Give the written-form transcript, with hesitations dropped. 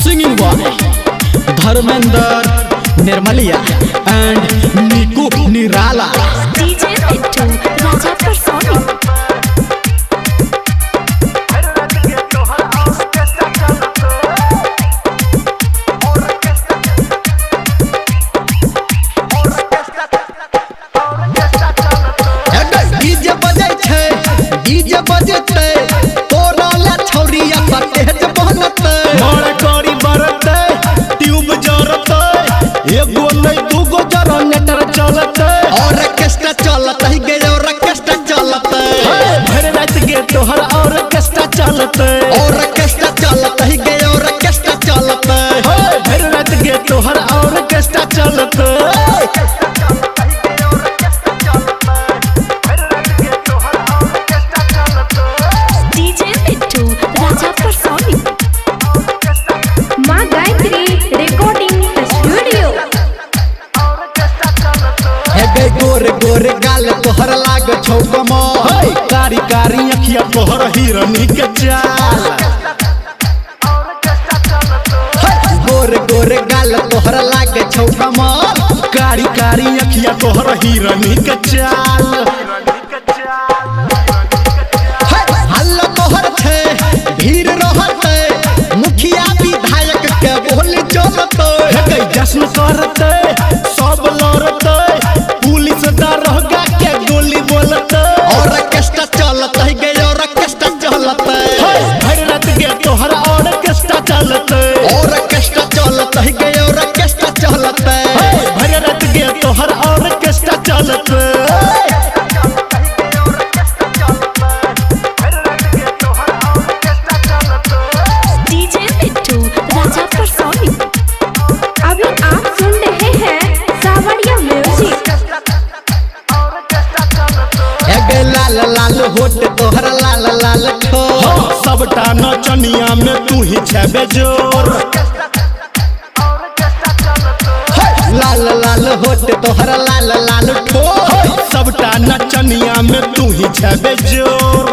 Singing by Dharmender Nirmalia and Niku Nirala. DJ Pittu Raja Personi. DJ बजते तोरा ला छौरिया तेज बनते मारे करी बरते ट्यूब जरते एगो नहीं दूगो जनरेटर चलते ऑर्केस्ट्रा चलते ही गे ऑर्केस्ट्रा चलते भर रात गे तोहर ऑर्केस्ट्रा चलते ऑर्केस्ट्रा चलते ही गे ऑर्केस्ट्रा चलते भर रात गे तोहर ऑर्केस्ट्रा चलते गोरे गोरे गाल तोहर लाग छौ कमल कारी कारी अखिया तोहर हिरनी के चाल गोरे गोरे गाल तोहर लाग छौ कमल कारी कारी अखिया तोहर हिरनी के चाल हल्ला तोहर छे भीड़ रहते मुखिया विधायक के बोली चलते हे जश्न करते सब लड़ते पुलिस दरोगा के गोली बोलते ऑर्केस्ट्रा चलते ही गे ऑर्केस्ट्रा चलते भर रात गे तोहर ऑर्केस्ट्रा चलते ऑर्केस्ट्रा चलते ही गे ऑर्केस्ट्रा चलते भर रात गे तोहर ऑर्केस्ट्रा चलते DJ Pittu Raja Personi. अभी आप सुन रहे हैं सावरिया म्यूजिक। एगे लाल लाल होट तोहर लाल लाल ठो सबटा नचनिया में तू ही छबे जोर लाल लाल होट तोहर लाल लाल ठो सबटा नचनिया में तू ही छबे जोर